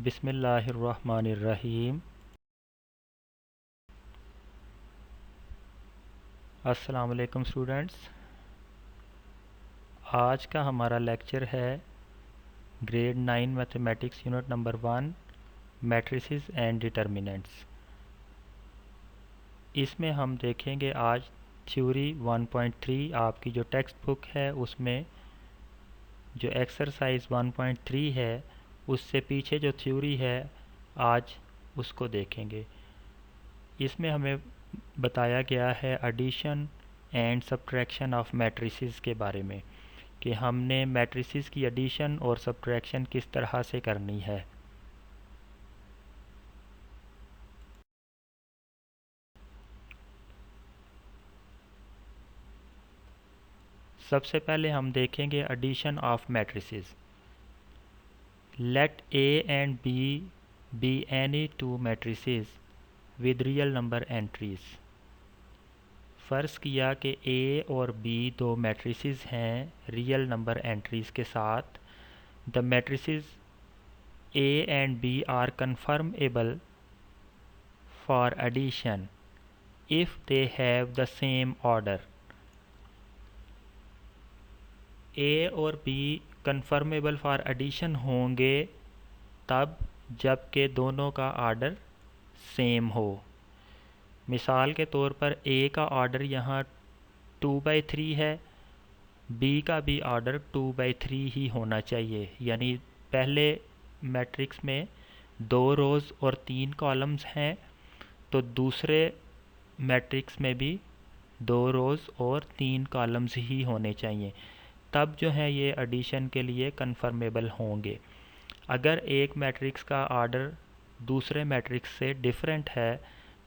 बिस्मिल्लाहिर्रहमानिर्रहीम। अस्सलाम वालेकुम स्टूडेंट्स। आज का हमारा लेक्चर है grade 9 mathematics unit number 1 matrices and determinants. इसमें हम देखेंगे आज थ्योरी 1.3। आपकी जो टेक्स्ट बुक है उसमें जो एक्सरसाइज 1.3 है उससे पीछे जो थ्योरी है आज उसको देखेंगे। इसमें हमें बताया गया है addition and subtraction of matrices के बारे में कि हमने मैट्रिसेस की एडिशन और सब्ट्रैक्शन किस तरह से करनी है। सबसे पहले हम देखेंगे addition of matrices. Let A and B any two matrices with real number entries. फ़र्ज़ किया कि ए और बी दो मैट्रिसेस हैं रियल नंबर एंट्रीज़ के साथ। The matrices A and B are conformable for addition if they have the same order. A और B conformable for addition होंगे तब जबकि दोनों का ऑर्डर सेम हो। मिसाल के तौर पर ए का ऑर्डर यहाँ 2/3 है, बी का भी ऑर्डर 2/3 ही होना चाहिए। यानी पहले मैट्रिक्स में 2 रोज़ और 3 कॉलम्स हैं तो दूसरे मैट्रिक्स में भी 2 रोज़ और 3 कॉलम्स ही होने चाहिए, तब जो है ये एडिशन के लिए कन्फर्मेबल होंगे। अगर एक मैट्रिक्स का ऑर्डर दूसरे मैट्रिक्स से डिफरेंट है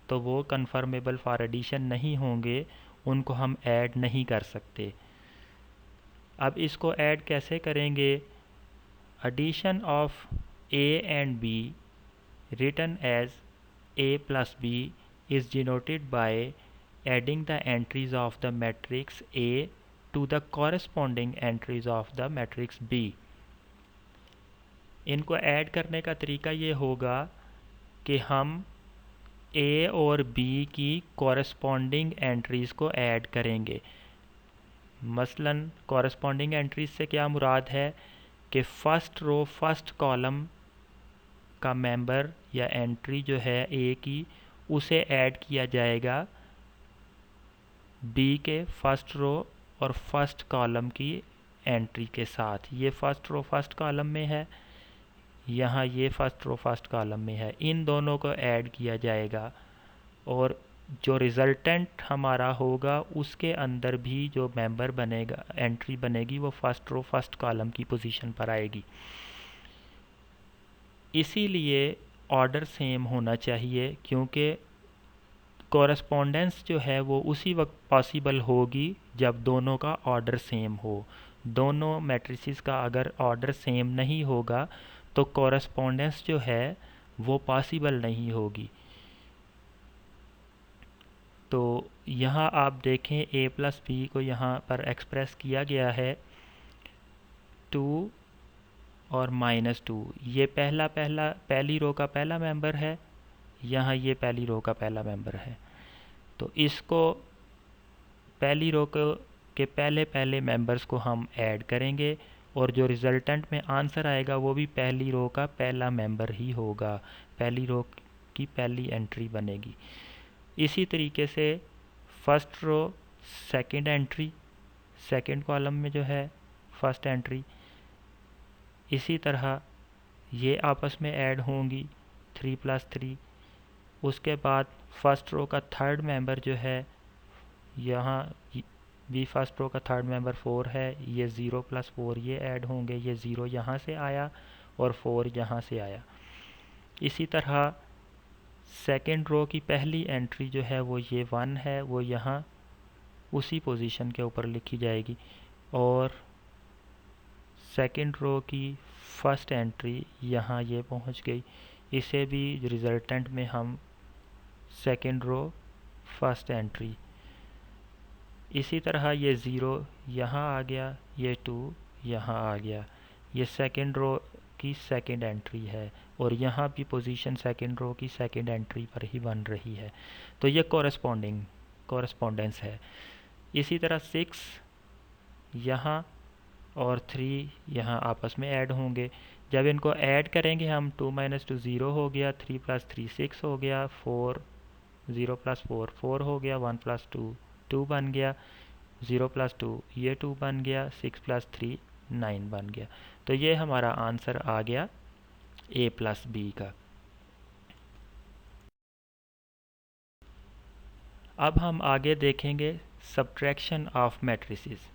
तो वो कन्फर्मेबल फॉर एडिशन नहीं होंगे, उनको हम ऐड नहीं कर सकते। अब इसको ऐड कैसे करेंगे? Addition of A and B written as a plus b is denoted by adding the entries of the matrix A to the corresponding entries of the matrix B। इनको ऐड करने का तरीका ये होगा कि हम A और B की कॉरस्पॉन्डिंग एंट्रीज़ को ऐड करेंगे। मसलन कॉरस्पॉन्डिंग एंट्रीज़ से क्या मुराद है कि फ़र्स्ट रो फर्स्ट कॉलम का मेंबर या एंट्री जो है ए की उसे ऐड किया जाएगा बी के फर्स्ट रो और फर्स्ट कॉलम की एंट्री के साथ। ये फर्स्ट रो फर्स्ट कॉलम में है, यहाँ ये फर्स्ट रो फर्स्ट कॉलम में है, इन दोनों को ऐड किया जाएगा और जो रिज़ल्टेंट हमारा होगा उसके अंदर भी जो मेंबर बनेगा एंट्री बनेगी वो फर्स्ट रो फर्स्ट कॉलम की पोजीशन पर आएगी। इसीलिए ऑर्डर सेम होना चाहिए क्योंकि कॉरस्पॉन्डेंस जो है वो उसी वक्त पॉसिबल होगी जब दोनों का ऑर्डर सेम हो। दोनों मैट्रिसेस का अगर ऑर्डर सेम नहीं होगा तो कॉरस्पॉन्डेंस जो है वो पॉसिबल नहीं होगी। तो यहाँ आप देखें a प्लस बी को यहाँ पर एक्सप्रेस किया गया है 2 और -2। ये पहली रो का पहला मेंबर है, यहाँ ये पहली रो का पहला मेंबर है। तो इसको पहली रो के पहले मेंबर्स को हम ऐड करेंगे और जो रिज़ल्टेंट में आंसर आएगा वो भी पहली रो का पहला मेंबर ही होगा, पहली रो की पहली एंट्री बनेगी। इसी तरीके से first row second entry second column में जो है फर्स्ट एंट्री, इसी तरह ये आपस में ऐड होंगी 3 + 3। उसके बाद फर्स्ट रो का थर्ड मेंबर जो है यहाँ भी फर्स्ट रो का थर्ड मेंबर 4 है, ये 0 + 4 ये ऐड होंगे, ये 0 यहाँ से आया और 4 यहाँ से आया। इसी तरह सेकंड रो की पहली एंट्री जो है वो ये 1 है, वो यहाँ उसी पोजीशन के ऊपर लिखी जाएगी और सेकंड रो की फर्स्ट एंट्री यहाँ ये पहुँच गई, इसे भी रिज़ल्टेंट में हम सेकंड रो फर्स्ट एंट्री। इसी तरह ये 0 यहाँ आ गया, ये 2 यहाँ आ गया, ये सेकंड रो की सेकंड एंट्री है और यहाँ भी पोजीशन सेकंड रो की सेकंड एंट्री पर ही बन रही है। तो ये कॉरस्पॉन्डेंस है। इसी तरह 6 यहाँ और 3 यहाँ आपस में ऐड होंगे। जब इनको ऐड करेंगे हम 2 - 2 0 हो गया, 3 + 3 6 हो गया, 4 0 + 4 4 हो गया, 1 + 2 2 बन गया, 0 + 2 ये 2 बन गया, 6 + 3 9 बन गया। तो ये हमारा आंसर आ गया A+B का। अब हम आगे देखेंगे subtraction of matrices.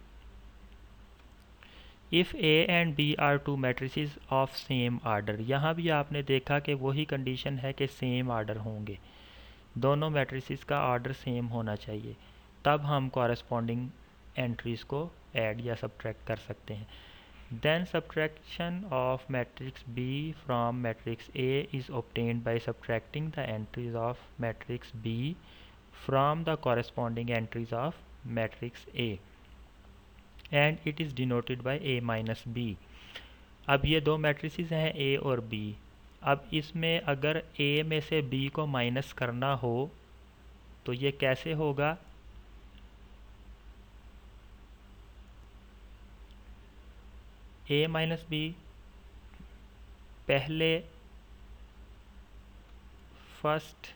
If A and B are two matrices of same order, यहाँ भी आपने देखा कि वही कंडीशन है कि सेम आर्डर होंगे, दोनों मैट्रिसेस का आर्डर सेम होना चाहिए, तब हम कॉरस्पॉन्डिंग एंट्रीज़ को ऐड या सब्ट्रैक्ट कर सकते हैं। Then subtraction of matrix B from matrix A is obtained by subtracting the entries of matrix B from the corresponding entries of matrix A and it is denoted by A minus B। अब ये दो matrices हैं A और B। अब इसमें अगर A में से B को माइनस करना हो तो ये कैसे होगा? A माइनस B, पहले फर्स्ट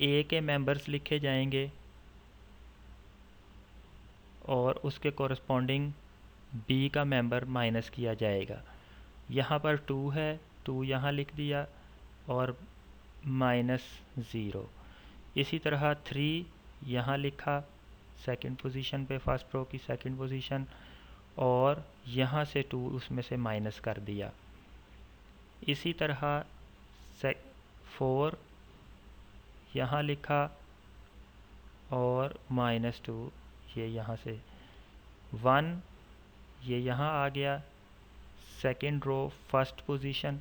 A के मेंबर्स लिखे जाएंगे और उसके कॉरस्पॉन्डिंग B का मेंबर माइनस किया जाएगा। यहाँ पर 2 है, 2 यहाँ लिख दिया और -0। इसी तरह 3 यहाँ लिखा सेकंड पोजीशन पे, फर्स्ट रो की सेकंड पोजीशन, और यहाँ से 2 उसमें से माइनस कर दिया। इसी तरह 4 यहाँ लिखा और -2 ये यहाँ से, 1 ये यहाँ आ गया सेकंड रो फर्स्ट पोजीशन,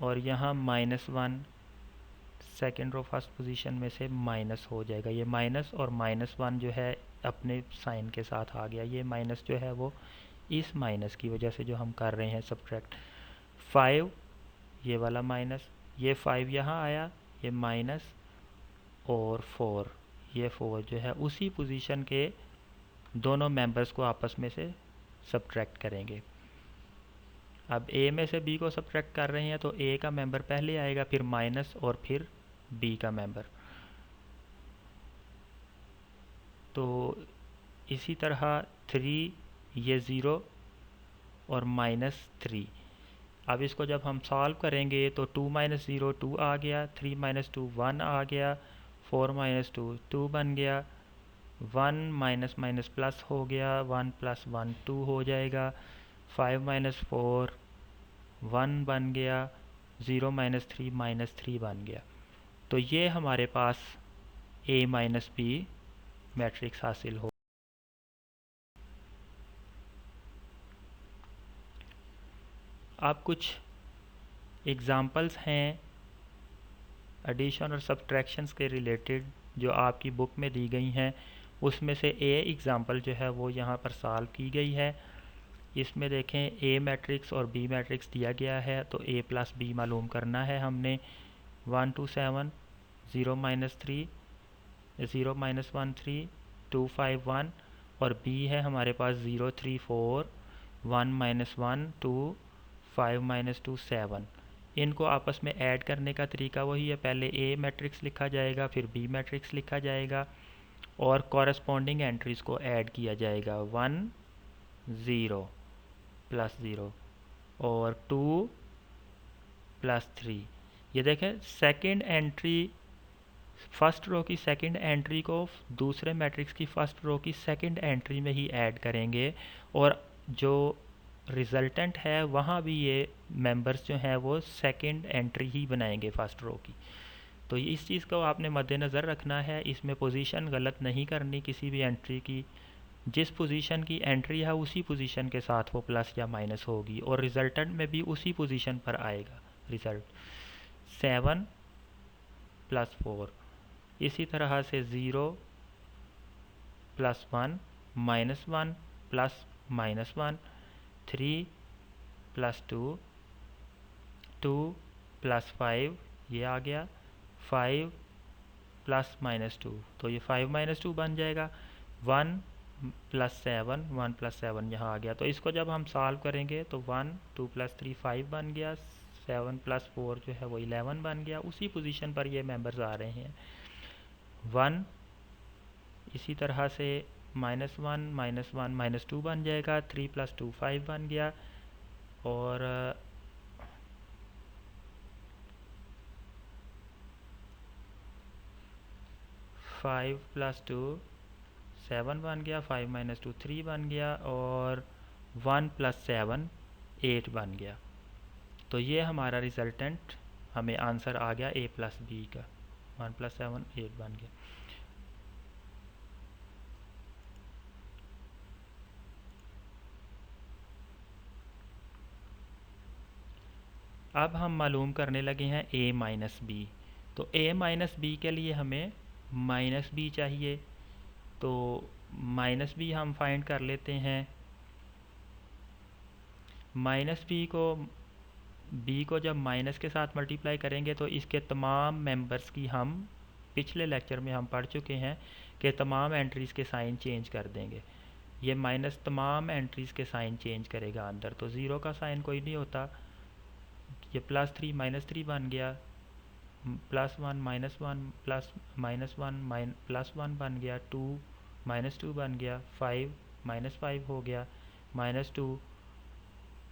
और यहाँ -1 सेकंड रो फर्स्ट पोजीशन में से माइनस हो जाएगा। ये माइनस और -1 जो है अपने साइन के साथ आ गया। ये माइनस जो है वो इस माइनस की वजह से जो हम कर रहे हैं सब्ट्रैक्ट। 5 ये वाला माइनस, ये 5 यहाँ आया, ये माइनस, और 4 ये 4 जो है उसी पोजीशन के दोनों मेंबर्स को आपस में से सब्ट्रैक्ट करेंगे। अब A में से B को सब्ट्रैक्ट कर रहे हैं तो A का मेंबर पहले आएगा, फिर माइनस और फिर B का मेंबर। तो इसी तरह 3 ये 0 और -3। अब इसको जब हम सॉल्व करेंगे तो 2 - 0 2 आ गया, 3 - 2 1 आ गया, 4 - 2 2 बन गया, 1 माइनस माइनस प्लस हो गया, 1 + 1 2 हो जाएगा, 5 - 4 1 बन गया, 0 - 3 -3 बन गया। तो ये हमारे पास A माइनस B मैट्रिक्स हासिल हो। अब कुछ एग्ज़ाम्पल्स हैं एडिशन और सब्ट्रैक्शंस के रिलेटेड जो आपकी बुक में दी गई हैं। उसमें से A एग्ज़ाम्पल जो है वो यहाँ पर सॉल्व की गई है। इसमें देखें A मैट्रिक्स और B मैट्रिक्स दिया गया है, तो A + B मालूम करना है हमने। 1 2 7 0 - 3 0 - 1 3 2 5 1, और B है हमारे पास 0 3 4 1 - 1 2 5 - 2 7। इनको आपस में ऐड करने का तरीका वही है, पहले A मैट्रिक्स लिखा जाएगा, फिर B मैट्रिक्स लिखा जाएगा और कॉरस्पॉन्डिंग एंट्रीज़ को ऐड किया जाएगा। 1 0 + 0 और 2 + 3। ये देखें सेकंड एंट्री, फर्स्ट रो की सेकंड एंट्री को दूसरे मैट्रिक्स की फर्स्ट रो की सेकंड एंट्री में ही ऐड करेंगे और जो रिज़ल्टेंट है वहाँ भी ये मेंबर्स जो हैं वो सेकंड एंट्री ही बनाएंगे फर्स्ट रो की। तो इस चीज़ को आपने मद्देनज़र रखना है, इसमें पोजीशन गलत नहीं करनी किसी भी एंट्री की। जिस पोजीशन की एंट्री है उसी पोजीशन के साथ वो प्लस या माइनस होगी और रिज़ल्टेंट में भी उसी पोजीशन पर आएगा रिज़ल्ट। 7 + 4, इसी तरह से 0 + 1 -1 + -1, 3 प्लस 2, 2 प्लस 5 ये आ गया, 5 प्लस -2 तो ये 5 - 2 बन जाएगा। 1 प्लस 7, 1 प्लस 7 यहाँ आ गया। तो इसको जब हम सॉल्व करेंगे तो 1 2 प्लस 3 5 बन गया, 7 प्लस 4 जो है वो 11 बन गया। उसी पोजीशन पर ये मेंबर्स आ रहे हैं। 1 इसी तरह से -1 -1 -2 बन जाएगा। 3 प्लस 2 5 बन गया, और 5 प्लस 2 7 बन गया, 5 - 2 3 बन गया, और 1 प्लस 7 8 बन गया। तो ये हमारा रिज़ल्टेंट हमें आंसर आ गया a प्लस बी का। 1 प्लस 7 8 बन गया। अब हम मालूम करने लगे हैं a माइनस बी। तो a माइनस बी के लिए हमें माइनस बी चाहिए, तो माइनस बी हम फाइंड कर लेते हैं। माइनस बी को जब माइनस के साथ मल्टीप्लाई करेंगे तो इसके तमाम मेंबर्स की हम पिछले लेक्चर में हम पढ़ चुके हैं कि तमाम एंट्रीज़ के साइन चेंज कर देंगे। ये माइनस तमाम एंट्रीज़ के साइन चेंज करेगा अंदर। तो ज़ीरो का साइन कोई नहीं होता। ये +3 -3 बन गया, +1 -1 प्लस -1 +1 बन गया, 2 -2 बन गया, 5 -5 हो गया, -2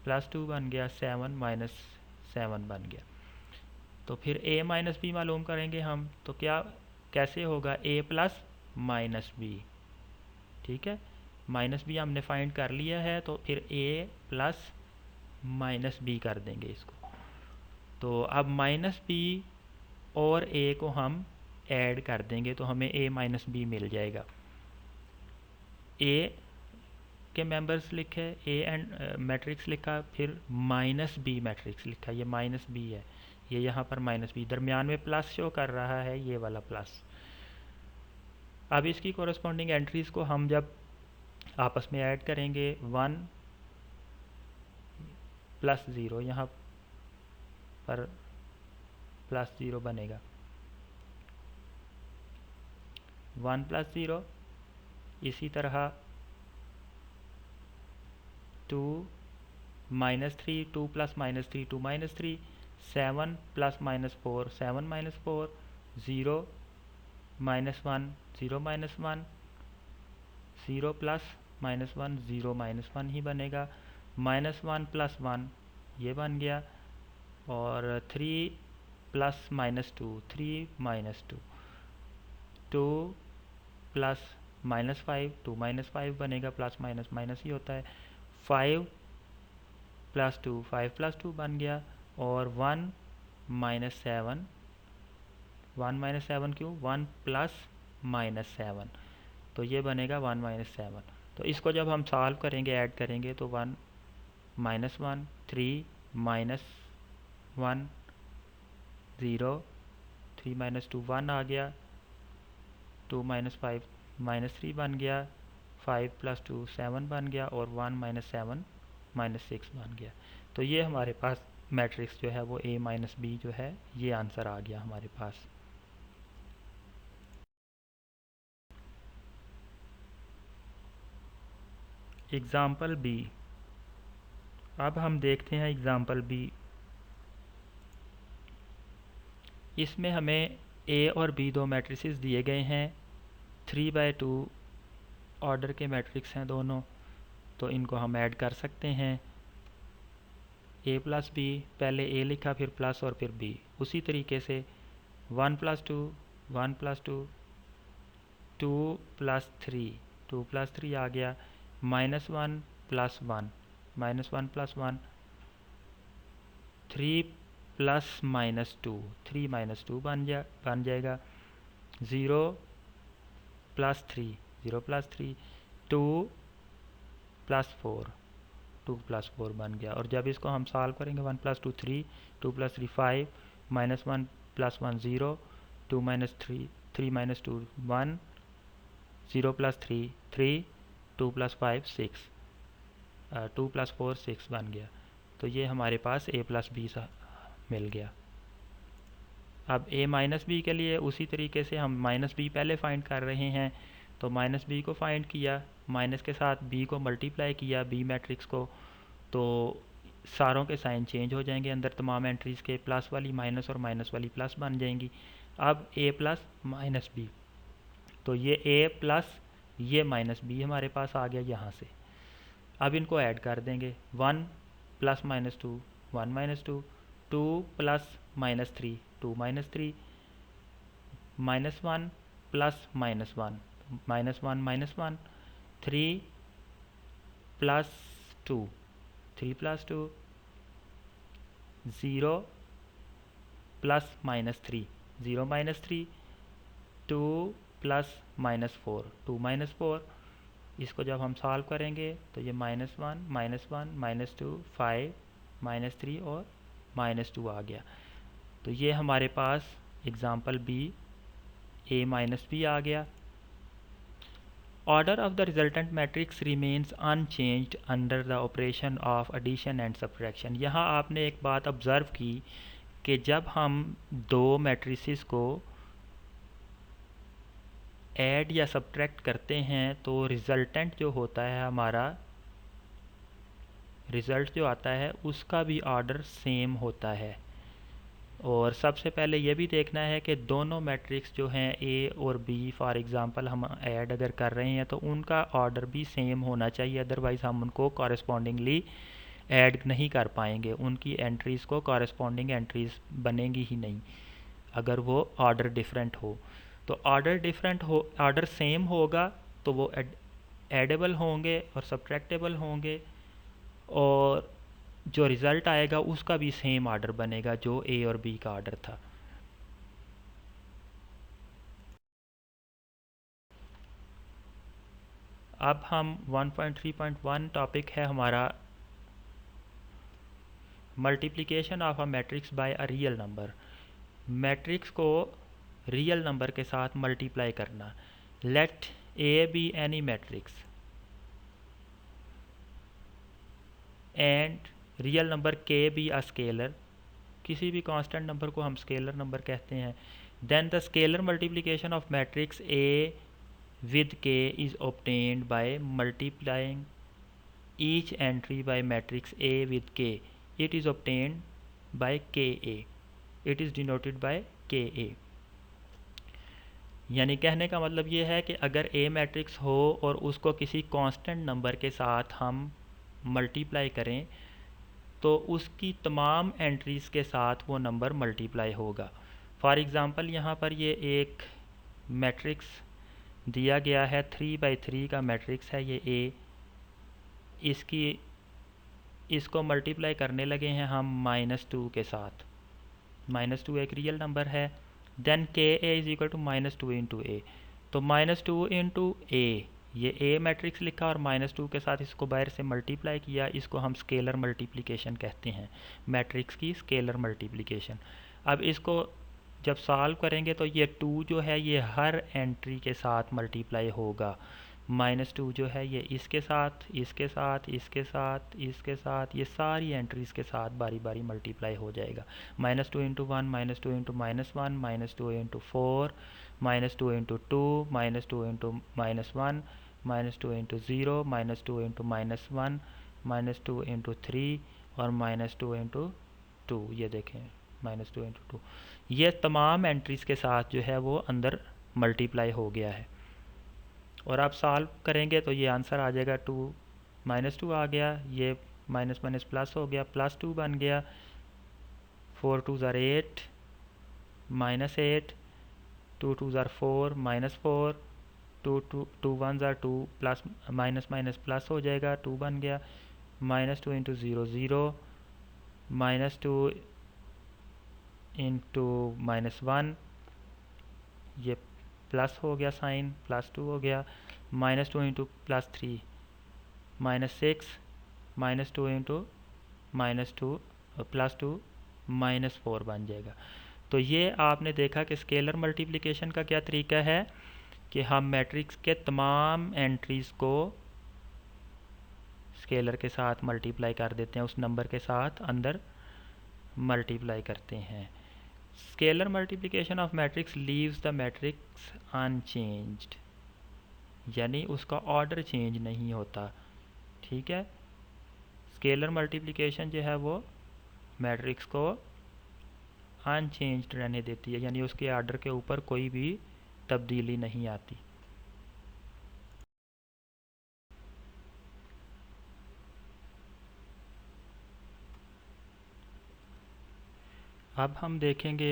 +2 बन गया, 7 -7 बन गया। तो फिर a माइनस बी मालूम करेंगे हम। तो कैसे होगा? a plus minus B. ठीक है, माइनस बी हमने फाइंड कर लिया है, तो फिर a प्लस माइनस बी कर देंगे इसको। तो अब माइनस बी और a को हम ऐड कर देंगे तो हमें a माइनस बी मिल जाएगा। a के मेंबर्स लिखे, a एंड मैट्रिक्स लिखा, फिर माइनस बी मैट्रिक्स लिखा। ये माइनस बी है, ये यहाँ पर माइनस बी, दरमियान में प्लस शो कर रहा है, ये वाला प्लस। अब इसकी कोरस्पॉन्डिंग एंट्रीज़ को हम जब आपस में ऐड करेंगे, 1 प्लस 0 यहाँ पर +0 बनेगा, 1 प्लस 0। इसी तरह 2 -3, 2 प्लस -3 2 -3, 7 प्लस -4 7 -4, 0 -1 0 -1, 0 प्लस -1 0 -1 ही बनेगा। -1 प्लस 1 ये बन गया, और 3 प्लस -2 3 -2, 2 प्लस -5 2 -5 बनेगा, प्लस माइनस माइनस ही होता है। 5 प्लस 2 5 प्लस 2 बन गया, और 1 -7 1 -7 क्यों? 1 प्लस -7, तो ये बनेगा 1 -7। तो इसको जब हम सॉल्व करेंगे, ऐड करेंगे, तो 1 -1 3 -1 0, 3 - 2 1 आ गया, 2 - 5 -3 बन गया, 5 + 2 7 बन गया, और 1 - 7 -6 बन गया। तो ये हमारे पास मैट्रिक्स जो है वो a माइनस बी जो है, ये आंसर आ गया हमारे पास। Example B. अब हम देखते हैं एग्ज़ाम्पल बी। इसमें हमें a और b दो मैट्रिसेस दिए गए हैं। 3/2 ऑर्डर के मैट्रिक्स हैं दोनों, तो इनको हम ऐड कर सकते हैं। a प्लस बी, पहले a लिखा, फिर प्लस और फिर b। उसी तरीके से 1 + 2 1 + 2, 2 + 3 2 + 3 आ गया, -1 + 1 -1 + 1, 3 + -2 3 - 2 बन जाएगा, 0 + 3 0 + 3, 2 + 4 2 + 4 बन गया। और जब इसको हम सॉल्व करेंगे, 1 + 2 3 2 + 3 5 -1 + 1 0, 2 - 3 3 - 2 1, 0 + 3 3, 2 + 5 6, 2 + 4 6 बन गया। तो ये हमारे पास a प्लस बी मिल गया। अब a माइनस बी के लिए उसी तरीके से हम माइनस बी पहले फाइंड कर रहे हैं, तो माइनस बी को फाइंड किया, माइनस के साथ b को मल्टीप्लाई किया b मैट्रिक्स को, तो सारों के साइन चेंज हो जाएंगे अंदर तमाम एंट्रीज़ के, प्लस वाली माइनस और माइनस वाली प्लस बन जाएंगी। अब a प्लस माइनस बी, तो ये a प्लस ये माइनस बी हमारे पास आ गया यहाँ से। अब इनको ऐड कर देंगे, 1 plus minus 2 1 minus 2, 2 plus minus 3 2 minus 3, minus 1 plus minus 1 minus 1 minus 1, 3 plus 2 3 plus 2, 0 plus minus 3 0 minus 3, 2 plus minus 4 2 minus 4। इसको जब हम सॉल्व करेंगे तो ये -1 -1 -2 5 -3 और -2 आ गया। तो ये हमारे पास example B a minus B आ गया। Order of the resultant matrix remains unchanged under the operation of addition and subtraction. यहाँ आपने एक बात ऑब्ज़र्व की कि जब हम दो मैट्रिसेस को ऐड या सब्ट्रैक्ट करते हैं तो रिज़ल्टेंट जो होता है हमारा, रिज़ल्ट जो आता है उसका भी ऑर्डर सेम होता है। और सबसे पहले ये भी देखना है कि दोनों मैट्रिक्स जो हैं ए और बी फॉर एग्ज़ाम्पल हम ऐड अगर कर रहे हैं तो उनका ऑर्डर भी सेम होना चाहिए, अदरवाइज़ हम उनको कॉरेस्पॉन्डिंगली ऐड नहीं कर पाएंगे, उनकी एंट्रीज़ को कॉरेस्पॉन्डिंग एंट्रीज़ बनेंगी ही नहीं अगर वो ऑर्डर डिफरेंट हो। तो ऑर्डर डिफरेंट हो, ऑर्डर सेम होगा तो वो एडेबल होंगे और सब्ट्रैक्टेबल होंगे, और जो रिज़ल्ट आएगा उसका भी सेम ऑर्डर बनेगा जो ए और बी का ऑर्डर था। अब हम 1.3.1 टॉपिक है हमारा multiplication of a matrix by a real number. Matrix को रियल नंबर के साथ मल्टीप्लाई करना। Let A be any matrix and real number k be a scalar, किसी भी कांस्टेंट नंबर को हम स्केलर नंबर कहते हैं। Then the scalar multiplication of matrix A with K is obtained by multiplying each entry by matrix A with K. It is obtained by K A, it is denoted by K A. यानी कहने का मतलब ये है कि अगर ए matrix हो और उसको किसी कांस्टेंट नंबर के साथ हम मल्टीप्लाई करें तो उसकी तमाम एंट्रीज़ के साथ वो नंबर मल्टीप्लाई होगा। फॉर एग्ज़ाम्पल यहाँ पर ये एक मैट्रिक्स दिया गया है, 3×3 का मैट्रिक्स है ये ए, इसको मल्टीप्लाई करने लगे हैं हम -2 के साथ। -2 एक रियल नंबर है। Then K A is equal to -2 into A, तो -2 इंटू ए, ये ए मैट्रिक्स लिखा और -2 के साथ इसको बाहर से मल्टीप्लाई किया, इसको हम स्केलर मल्टीप्लिकेशन कहते हैं, मैट्रिक्स की स्केलर मल्टीप्लिकेशन। अब इसको जब सॉल्व करेंगे तो ये 2 जो है ये हर एंट्री के साथ मल्टीप्लाई होगा। -2 जो है ये इसके साथ, इसके साथ, इसके साथ, इसके साथ, ये सारी एंट्रीज़ के साथ बारी बारी मल्टीप्लाई हो जाएगा। -2 into 1, -2 into -1, -2 into 4, -2 into 2, -2 into -1, -2 into 0, -2 into -1, -2 into 3 और -2 इंटू 2। ये देखें -2 इंटू 2, ये तमाम एंट्रीज़ के साथ जो है वो अंदर मल्टीप्लाई हो गया है। और आप सॉल्व करेंगे तो ये आंसर आ जाएगा 2 -2 आ गया, ये माइनस माइनस प्लस हो गया, +2 बन गया, 4 2 ज़ार 8 -8, 2 2 ज़ार 4 -4, 2 1 ज़ार 2 प्लस माइनस माइनस प्लस हो जाएगा, 2 बन गया, -2 इंटू 0 0, -2 इंटू -1, ये प्लस हो गया साइन, +2 हो गया, -2 इंटू +3 -6, -2 इंटू -2 +2 -4 बन जाएगा। तो ये आपने देखा कि स्केलर मल्टीप्लिकेशन का क्या तरीका है कि हम मैट्रिक्स के तमाम एंट्रीज़ को स्केलर के साथ मल्टीप्लाई कर देते हैं, उस नंबर के साथ अंदर मल्टीप्लाई करते हैं। Scalar multiplication of matrix leaves the matrix unchanged, यानी उसका ऑर्डर चेंज नहीं होता। ठीक है, स्केलर मल्टीप्लिकेशन जो है वो मैट्रिक्स को अनचेंज्ड रहने देती है, यानी उसके ऑर्डर के ऊपर कोई भी तब्दीली नहीं आती। अब हम देखेंगे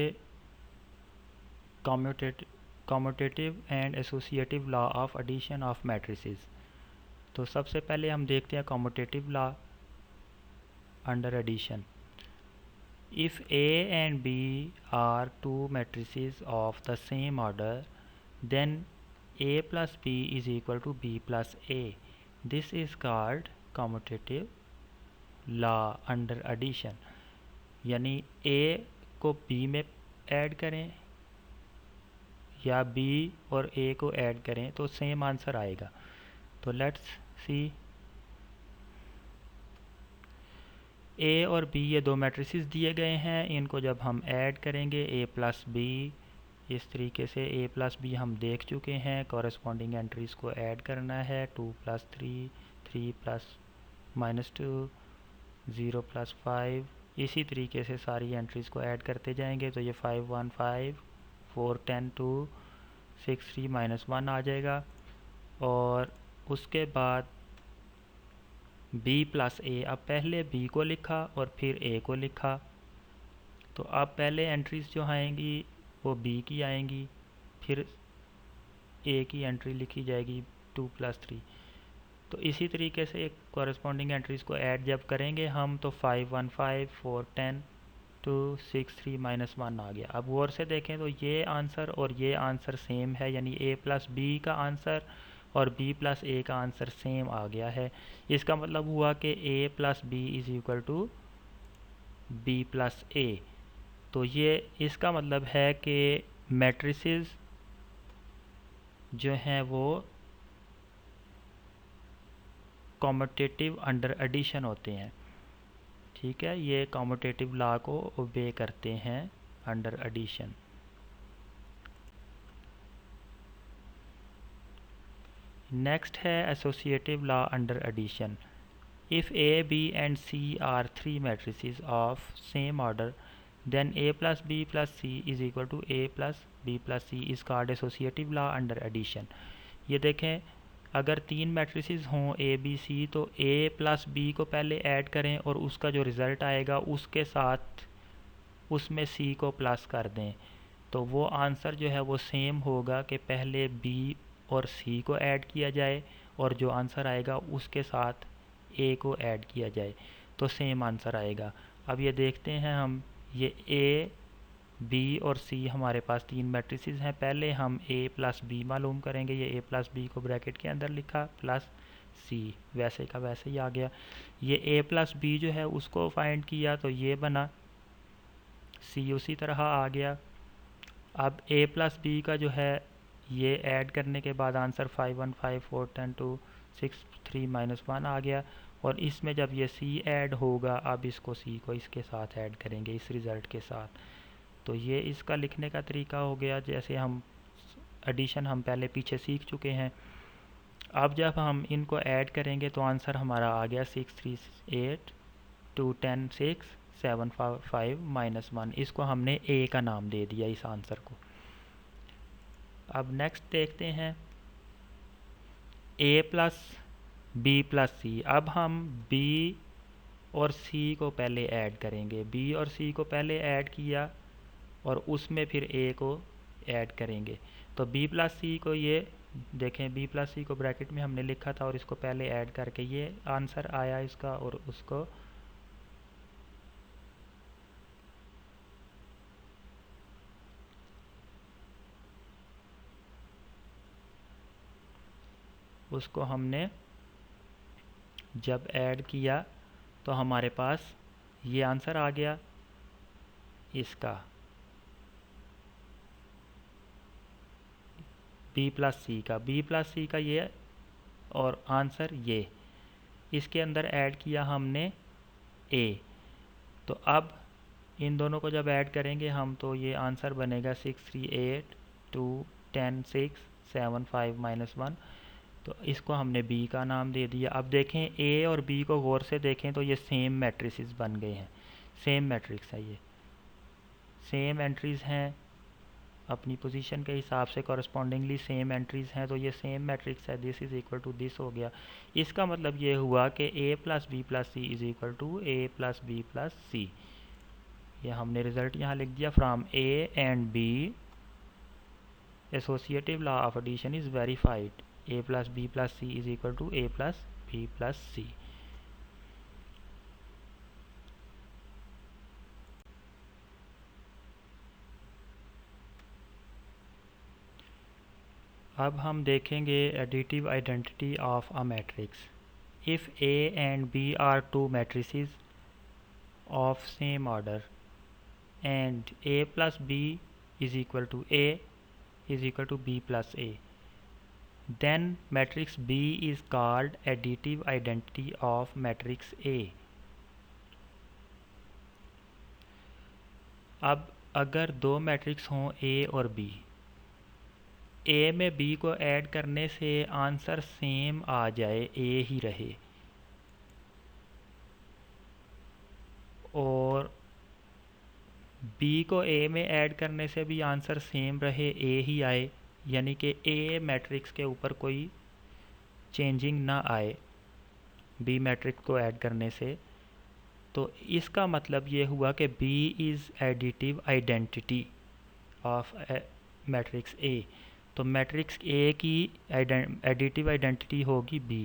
commutative and associative law of addition of matrices. तो सबसे पहले हम देखते हैं commutative law under addition. If A and B are two matrices of the same order, then A plus B is equal to B plus A. This is called commutative law under addition। यानी A को B में add करें या B और A को add करें तो same answer आएगा। तो लेट्स सी, A और B ये दो मैट्रिसेस दिए गए हैं, इनको जब हम ऐड करेंगे A प्लस बी, इस तरीके से A प्लस बी हम देख चुके हैं। कॉरेस्पॉन्डिंग एंट्रीज़ को ऐड करना है, 2 प्लस 3, 3 प्लस -2, 0 प्लस 5, इसी तरीके से सारी एंट्रीज़ को ऐड करते जाएंगे। तो ये 5 1 5, 4 10 2, 6 3 -1 आ जाएगा। और उसके बाद b प्लस ए, अब पहले b को लिखा और फिर a को लिखा। तो अब पहले एंट्रीज जो आएंगी वो b की आएंगी, फिर a की एंट्री लिखी जाएगी 2 प्लस 3। तो इसी तरीके से कॉरेस्पॉन्डिंग एंट्रीज़ को ऐड जब करेंगे हम तो 5 1 5, 4 10 2, 6 3 -1 आ गया। अब गौर से देखें तो ये आंसर और ये आंसर सेम है, यानी a प्लस बी का आंसर और b प्लस ए का आंसर सेम आ गया है। इसका मतलब हुआ कि a plus B is equal to b plus A. तो ये इसका मतलब है कि मैट्रिसेस जो हैं वो कम्यूटेटिव अंडर एडिशन होते हैं। ठीक है, ये कम्यूटेटिव लॉ को ओबे करते हैं अंडर एडिशन। नेक्स्ट है associative law under addition. If A, B and C are three matrices of same order, then A plus B plus C is equal to A plus B plus C is called associative law under addition। ये देखें, अगर तीन matrices हों A B C तो A plus B को पहले add करें और उसका जो रिज़ल्ट आएगा उसके साथ उसमें C को प्लस कर दें, तो वो आंसर जो है वो सेम होगा कि पहले B और C को ऐड किया जाए और जो आंसर आएगा उसके साथ A को ऐड किया जाए, तो सेम आंसर आएगा। अब ये देखते हैं हम, ये A, B और C हमारे पास तीन मैट्रिसेस हैं। पहले हम A प्लस बी मालूम करेंगे, ये A प्लस बी को ब्रैकेट के अंदर लिखा प्लस C, वैसे का वैसे ही आ गया। ये A प्लस बी जो है उसको फाइंड किया तो ये बना, C उसी तरह आ गया। अब A प्लस बी का जो है ये ऐड करने के बाद आंसर 5 1 5 4 10 2 6 3 -1 आ गया। और इसमें जब ये C ऐड होगा, अब इसको C को इसके साथ ऐड करेंगे इस रिज़ल्ट के साथ। तो ये इसका लिखने का तरीका हो गया, जैसे हम एडिशन हम पहले पीछे सीख चुके हैं। अब जब हम इनको ऐड करेंगे तो आंसर हमारा आ गया 6 3 8 2 10 6 7 5 -1। इसको हमने A का नाम दे दिया इस आंसर को। अब नेक्स्ट देखते हैं A plus B plus C. अब हम B और C को पहले ऐड करेंगे, B और C को पहले ऐड किया और उसमें फिर A को ऐड करेंगे। तो B प्लस सी को ये देखें, B प्लस सी को ब्रैकेट में हमने लिखा था और इसको पहले ऐड करके ये आंसर आया इसका, और उसको हमने जब ऐड किया तो हमारे पास ये आंसर आ गया इसका B प्लस सी का ये और आंसर ये। इसके अंदर ऐड किया हमने ए। तो अब इन दोनों को जब ऐड करेंगे हम तो ये आंसर बनेगा 638 2 10 6 7 5 -1। तो इसको हमने बी का नाम दे दिया। अब देखें ए और बी को गौर से देखें तो ये सेम मैट्रिसेस बन गए हैं, सेम मैट्रिक्स है, ये सेम एंट्रीज़ हैं अपनी पोजीशन के हिसाब से, कॉरस्पॉन्डिंगली सेम एंट्रीज़ हैं, तो ये सेम मैट्रिक्स है। This is equal to this हो गया। इसका मतलब ये हुआ कि A plus B plus C is equal to A plus B plus C. ये हमने रिज़ल्ट यहाँ लिख दिया। From A and B associative law of addition is verified. A plus B plus C is equal to A plus B plus C. अब हम देखेंगे additive identity of a matrix. If A and B are two matrices of same order and a plus b is equal to a is equal to b plus a, then matrix B is called additive identity of matrix A. अब अगर दो matrix हों A और B, A में B को add करने से answer same आ जाए, A ही रहे, और B को A में ऐड करने से भी आंसर सेम रहे, A ही आए, यानी कि A मैट्रिक्स के ऊपर कोई चेंजिंग ना आए B मैट्रिक्स को ऐड करने से, तो इसका मतलब ये हुआ कि B is additive identity of matrix A। तो मैट्रिक्स A की एडिटिव आइडेंटिटी होगी B,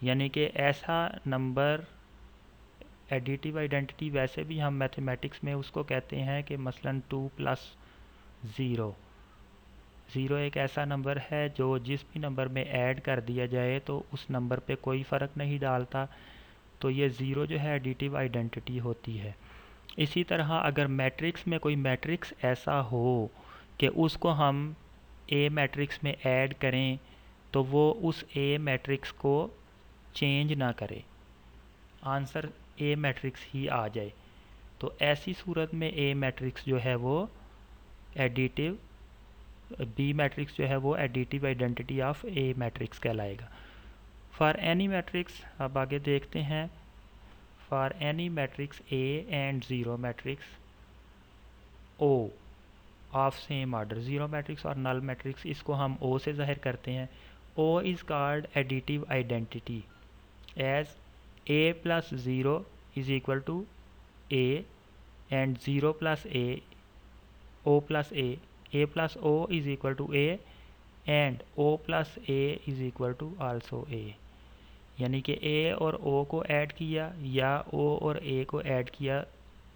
यानी कि ऐसा नंबर, एडिटिव आइडेंटिटी वैसे भी हम मैथमेटिक्स में उसको कहते हैं कि मसलन 2 + 0, 0 एक ऐसा नंबर है जो जिस भी नंबर में ऐड कर दिया जाए तो उस नंबर पे कोई फ़र्क नहीं डालता, तो ये 0 जो है एडिटिव आइडेंटिटी होती है। इसी तरह अगर मैट्रिक्स में कोई मैट्रिक्स ऐसा हो कि उसको हम ए मैट्रिक्स में ऐड करें तो वो उस ए मैट्रिक्स को चेंज ना करे, आंसर ए मैट्रिक्स ही आ जाए, तो ऐसी सूरत में ए मैट्रिक्स जो है वो एडिटिव, बी मैट्रिक्स जो है वो additive identity of a matrix कहलाएगा। फॉर एनी मैट्रिक्स, अब आगे देखते हैं, for any matrix A and zero matrix O of same order, zero matrix और नल मैट्रिक्स, इसको हम ओ से ज़ाहिर करते हैं। O is called additive identity as A plus zero is equal to A and zero plus A, O plus A plus O is equal to A and O plus A is equal to also A. यानी कि ए और ओ को add किया या ओ और ए को add किया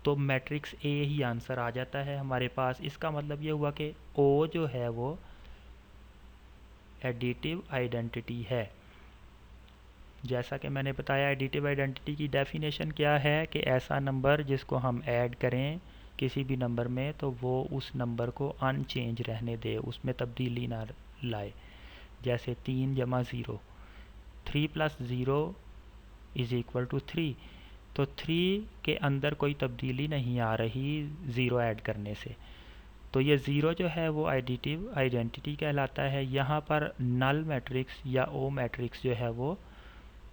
तो मैट्रिक्स ए ही आंसर आ जाता है हमारे पास। इसका मतलब ये हुआ कि ओ जो है वो एडिटिव आइडेंटिटी है। जैसा कि मैंने बताया, एडिटिव आइडेंटिटी की डेफिनेशन क्या है कि ऐसा नंबर जिसको हम ऐड करें किसी भी नंबर में तो वो उस नंबर को अनचेंज रहने दे, उसमें तब्दीली ना लाए। जैसे 3 + 0, 3 + 0 इज़ इक्वल टू 3, तो 3 के अंदर कोई तब्दीली नहीं आ रही ज़ीरो ऐड करने से, तो ये ज़ीरो जो है वो एडिटिव आइडेंटिटी कहलाता है। यहाँ पर नल मैट्रिक्स या ओ मैट्रिक्स जो है वो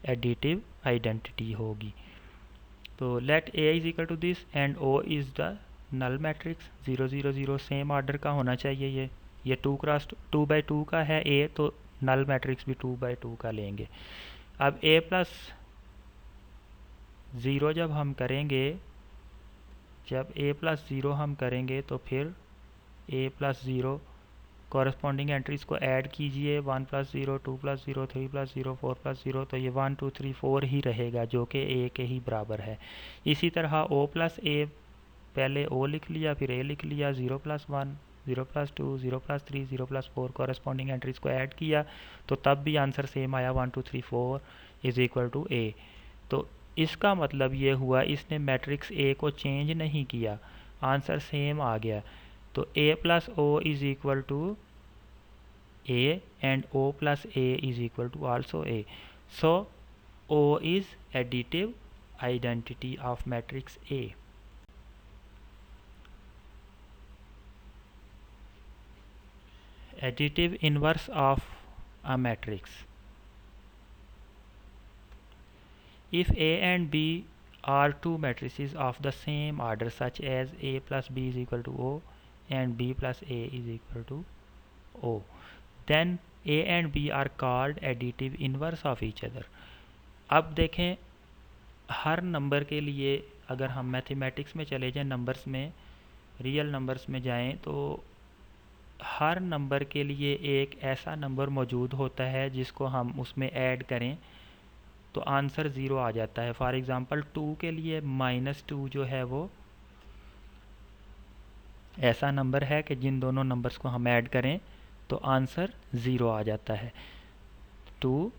एडिटिव आइडेंटिटी होगी। तो let A is equal to this and O is the null matrix. 0 0 0 same order का होना चाहिए। ये 2x2 का है ए, तो नल मैट्रिक्स भी 2x2 का लेंगे। अब a प्लस 0 जब हम करेंगे, जब a प्लस 0 हम करेंगे तो फिर a प्लस 0 कॉरस्पॉन्डिंग एंट्रीज़ को ऐड कीजिए, 1 + 0 2 + 0 3 + 0 4 + 0, तो ये 1 2 3 4 ही रहेगा जो कि a के ही बराबर है। इसी तरह o + a, पहले o लिख लिया फिर a लिख लिया, 0 + 1 0 + 2 0 + 3 0 + 4 कॉरस्पॉन्डिंग एंट्रीज़ को ऐड किया तो तब भी आंसर सेम आया, 1 2 3 4 इज़ इक्वल टू a। तो इसका मतलब ये हुआ इसने मैट्रिक्स a को चेंज नहीं किया, आंसर सेम आ गया। तो a + o is equal to a and o + a is equal to also a। So O is additive identity of matrix A. Additive inverse of a matrix. If A and B are two matrices of the same order such as A plus B is equal to O and B plus A is equal to O, then A and B are called additive inverse of each other. अब देखें, हर number के लिए अगर हम mathematics में चले जाएं, numbers में, रियल नंबर्स में जाएं, तो हर नंबर के लिए एक ऐसा नंबर मौजूद होता है जिसको हम उसमें ऐड करें तो आंसर ज़ीरो आ जाता है। फॉर एग्ज़ाम्पल 2 के लिए -2 जो है वो ऐसा नंबर है कि जिन दोनों नंबर्स को हम ऐड करें तो आंसर ज़ीरो आ जाता है। 2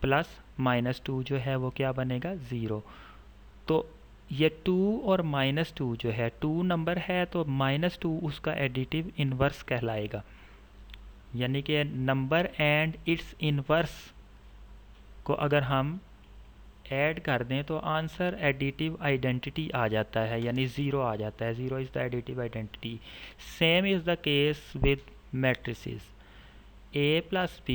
प्लस -2 जो है वो क्या बनेगा, ज़ीरो। तो ये 2 और -2 जो है, 2 नंबर है तो -2 उसका एडिटिव इन्वर्स कहलाएगा। यानी कि नंबर एंड इट्स इन्वर्स को अगर हम ऐड कर दें तो आंसर एडिटिव आइडेंटिटी आ जाता है, यानी ज़ीरो आ जाता है। Zero is the additive identity. Same is the case with matrices. A plus B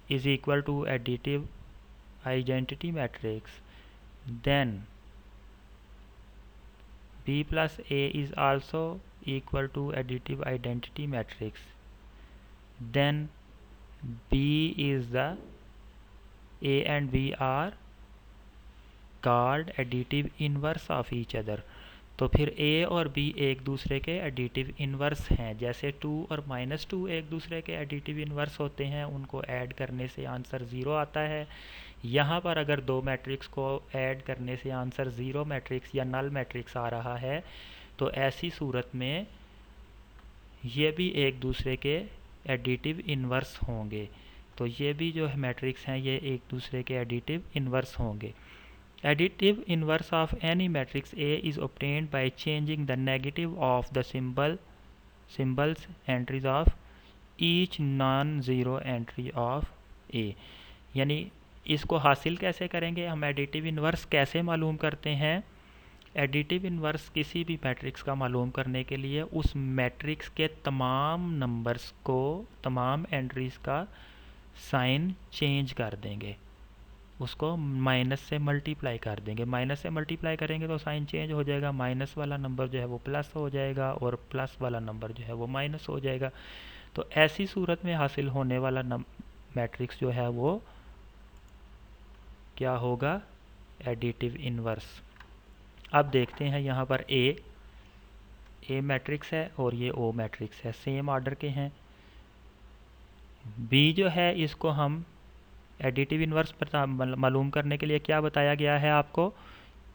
is equal to additive identity matrix, then B plus A is also equal to additive identity matrix, then B is the A and B are called additive inverse of each other. तो फिर A और B एक दूसरे के additive inverse हैं। जैसे 2 और -2 एक दूसरे के एडिटिव इन्वर्स होते हैं, उनको ऐड करने से आंसर ज़ीरो आता है। यहाँ पर अगर दो मैट्रिक्स को ऐड करने से आंसर ज़ीरो मैट्रिक्स या नल मैट्रिक्स आ रहा है तो ऐसी सूरत में ये भी एक दूसरे के एडिटिव इन्वर्स होंगे। तो ये भी जो है मैट्रिक्स हैं ये एक दूसरे के एडिटिव इन्वर्स होंगे। Additive inverse of any matrix A is obtained by changing the negative of the symbols entries of each non-zero entry of A। यानी इसको हासिल कैसे करेंगे हम, एडिटिव इन्वर्स कैसे मालूम करते हैं। एडिटिव इन्वर्स किसी भी मैट्रिक्स का मालूम करने के लिए उस मैट्रिक्स के तमाम नंबर्स को, तमाम एंट्रीज़ का साइन चेंज कर देंगे, उसको माइनस से मल्टीप्लाई कर देंगे। माइनस से मल्टीप्लाई करेंगे तो साइन चेंज हो जाएगा, माइनस वाला नंबर जो है वो प्लस हो जाएगा और प्लस वाला नंबर जो है वो माइनस हो जाएगा। तो ऐसी सूरत में हासिल होने वाला मैट्रिक्स जो है वो क्या होगा, एडिटिव इन्वर्स। अब देखते हैं यहाँ पर ए मैट्रिक्स है और ये ओ मैट्रिक्स है, सेम ऑर्डर के हैं। बी जो है इसको हम एडिटिव इन्वर्स मालूम करने के लिए क्या बताया गया है आपको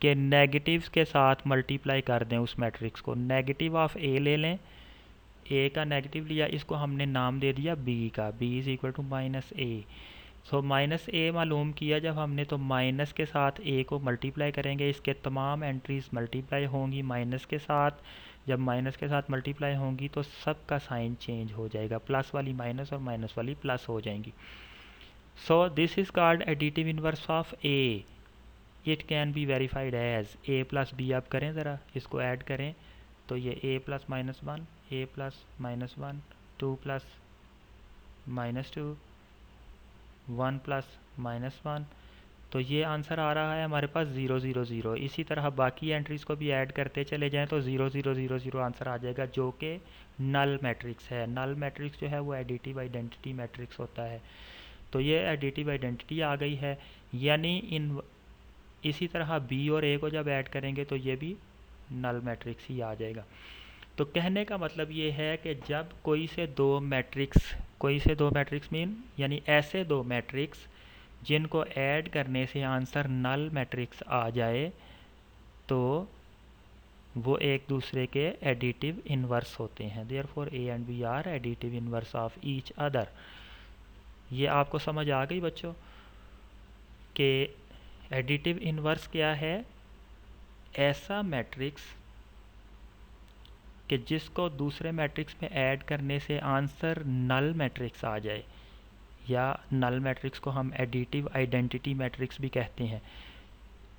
कि नेगेटिव्स के साथ मल्टीप्लाई कर दें उस मैट्रिक्स को। नेगेटिव ऑफ ए ले लें, ए का नेगेटिव लिया, इसको हमने नाम दे दिया बी का, B is equal to -a। So -a मालूम किया जब हमने, तो माइनस के साथ ए को मल्टीप्लाई करेंगे, इसके तमाम एंट्रीज मल्टीप्लाई होंगी माइनस के साथ। जब माइनस के साथ मल्टीप्लाई होंगी तो सब का साइन चेंज हो जाएगा, प्लस वाली माइनस और माइनस वाली प्लस हो जाएंगी। So this is called additive inverse of A. It can be verified as A plus B। आप करें ज़रा, इसको ऐड करें तो ये A plus -1, A plus -1, 2 plus -2, 1 plus -1, तो ये आंसर आ रहा है हमारे पास 0 0 0। इसी तरह बाकी एंट्रीज़ को भी ऐड करते चले जाएं तो 0 0 0 0 आंसर आ जाएगा, जो कि नल मैट्रिक्स है। नल मैट्रिक्स जो है वो एडिटिव आइडेंटिटी मैट्रिक्स होता है। तो ये एडिटिव आइडेंटिटी आ गई है, यानी इसी तरह बी और ए को जब ऐड करेंगे तो ये भी नल मैट्रिक्स ही आ जाएगा। तो कहने का मतलब ये है कि जब कोई से दो मैट्रिक्स मीन यानी ऐसे दो मैट्रिक्स जिनको ऐड करने से आंसर नल मैट्रिक्स आ जाए तो वो एक दूसरे के एडिटिव इन्वर्स होते हैं। Therefore A and B are additive inverse of each other. ये आपको समझ आ गई बच्चों कि एडिटिव इन्वर्स क्या है, ऐसा मैट्रिक्स कि जिसको दूसरे मैट्रिक्स में ऐड करने से आंसर नल मैट्रिक्स आ जाए, या नल मैट्रिक्स को हम एडिटिव आइडेंटिटी मैट्रिक्स भी कहते हैं।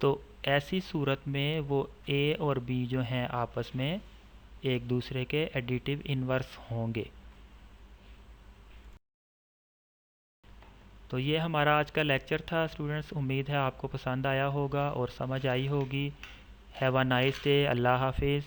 तो ऐसी सूरत में वो ए और बी जो हैं आपस में एक दूसरे के एडिटिव इन्वर्स होंगे। तो ये हमारा आज का लेक्चर था स्टूडेंट्स, उम्मीद है आपको पसंद आया होगा और समझ आई होगी। हैव अ नाइस डे, अल्लाह हाफिज़।